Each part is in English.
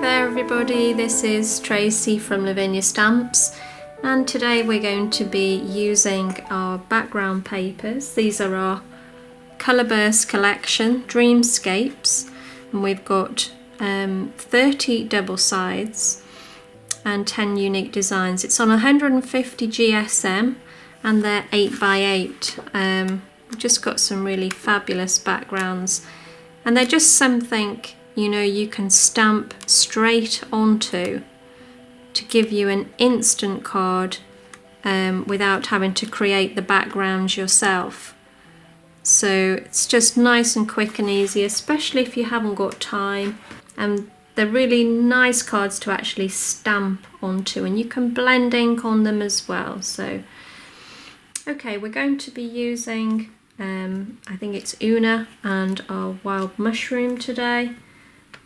there everybody, this is Tracey from Lavinia Stamps, and today we're going to be using our background papers. These are our Colourburst collection, Dreamscapes, and we've got 30 double sides and 10 unique designs. It's on 150 GSM and they're 8x8. We've just got some really fabulous backgrounds, and they're just something you can stamp straight onto to give you an instant card without having to create the backgrounds yourself. So it's just nice and quick and easy, especially if you haven't got time, and they're really nice cards to actually stamp onto, and you can blend ink on them as well. So okay, we're going to be using I think it's Oona and our wild mushroom today.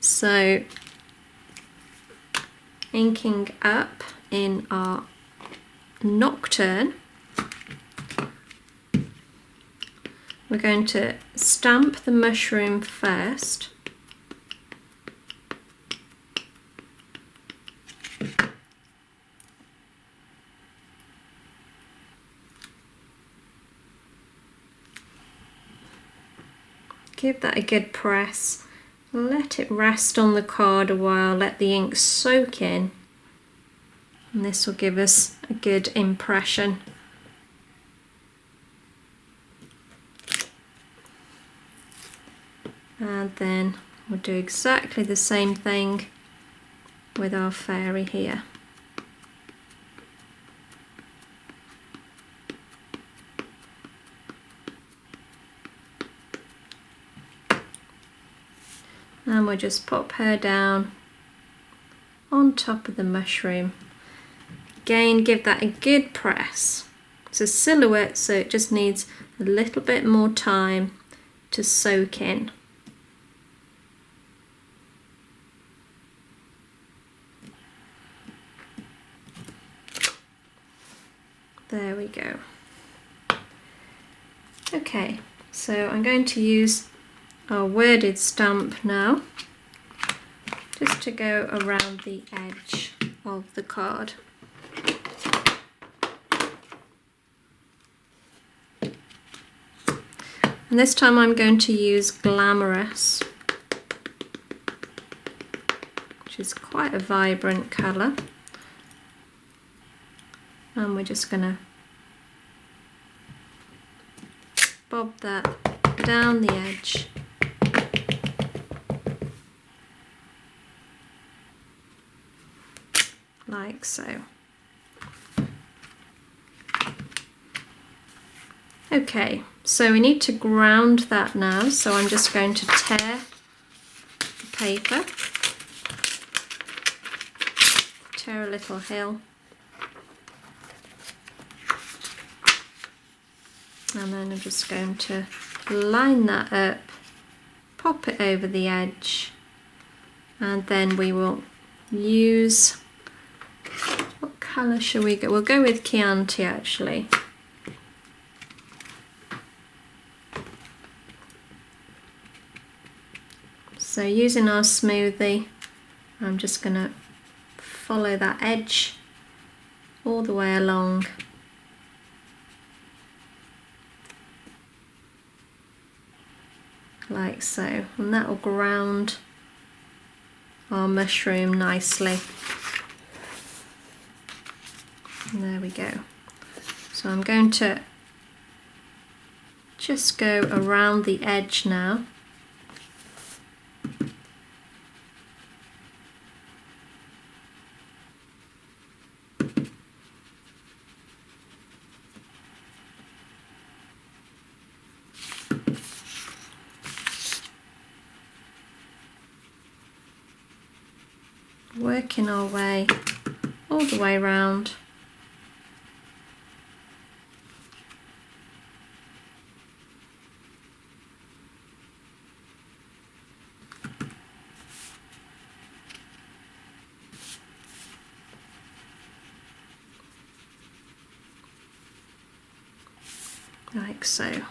So inking up in our Nocturne, we're going to stamp the mushroom first. Give that a good press. Let it rest on the card a while, let the ink soak in, and this will give us a good impression. And then we'll do exactly the same thing with our fairy here. And we'll just pop her down on top of the mushroom. Again, give that a good press. It's a silhouette, so it just needs a little bit more time to soak in. There we go. Okay, so I'm going to use our worded stamp now, just to go around the edge of the card. And this time I'm going to use Glamorous, which is quite a vibrant colour, and we're just going to bob that down the edge. Like so. Okay, so we need to ground that now, so I'm just going to tear the paper, tear a little hill, and then I'm just going to line that up, pop it over the edge, and then we will use, what colour shall we go? We'll go with Chianti actually. So using our smoothie, I'm just going to follow that edge all the way along. Like so, and that will ground our mushroom nicely. And there we go. So I'm going to just go around the edge now. Working our way all the way around. Like so.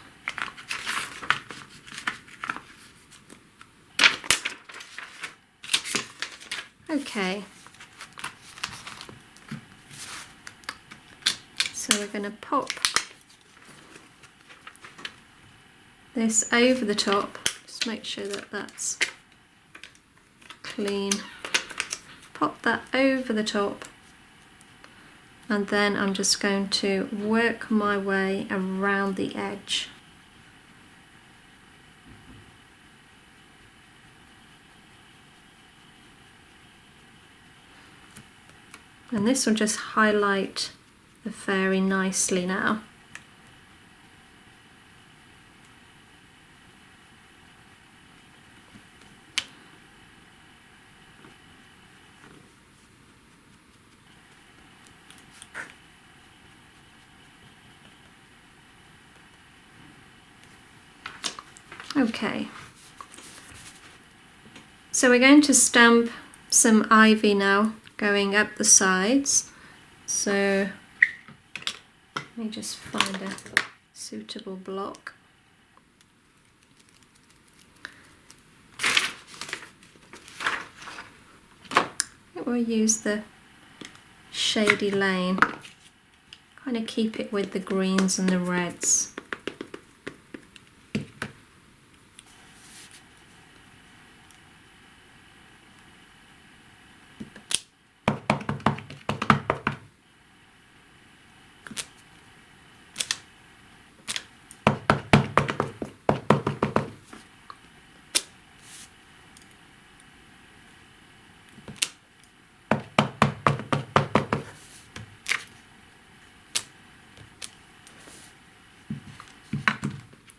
Okay, so we're going to pop this over the top, just make sure that that's clean. Pop that over the top, and then I'm just going to work my way around the edge. And this will just highlight the fairy nicely now. Okay, so we're going to stamp some ivy now, going up the sides. So let me just find a suitable block. We'll use the Shady Lane, kind of keep it with the greens and the reds.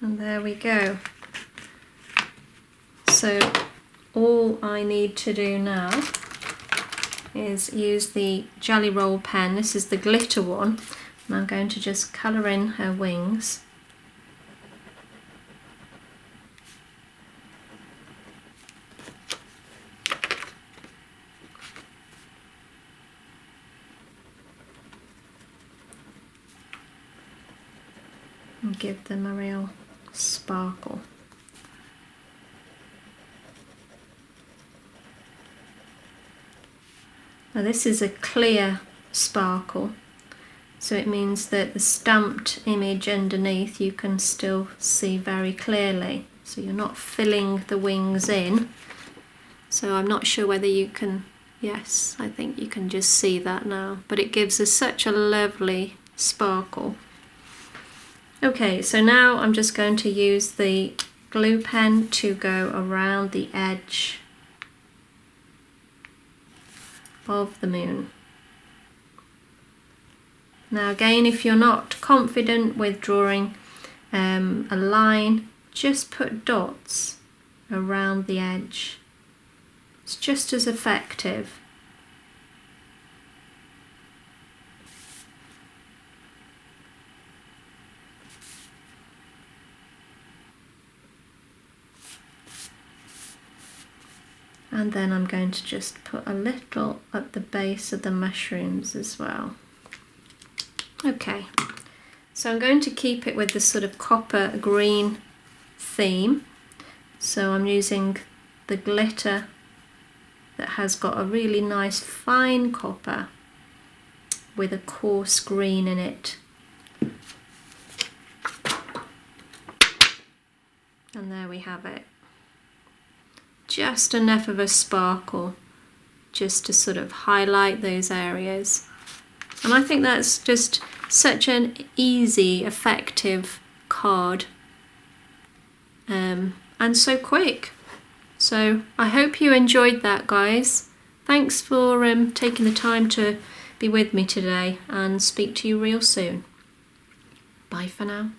And there we go. So all I need to do now is use the Jelly Roll pen. This is the glitter one, and I'm going to just colour in her wings. And give them a real sparkle. Now this is a clear sparkle, so it means that the stamped image underneath you can still see very clearly, so you're not filling the wings in. So I'm not sure whether you can, yes, I think you can just see that now, but it gives us such a lovely sparkle. Okay, so now I'm just going to use the glue pen to go around the edge of the moon. Now again, if you're not confident with drawing a line, just put dots around the edge. It's just as effective. And then I'm going to just put a little at the base of the mushrooms as well. Okay, so I'm going to keep it with this sort of copper green theme. So I'm using the glitter that has got a really nice fine copper with a coarse green in it. And there we have it. Just enough of a sparkle just to sort of highlight those areas. And I think that's just such an easy, effective card, and so quick. So I hope you enjoyed that, guys. Thanks for taking the time to be with me today, and speak to you real soon. Bye for now.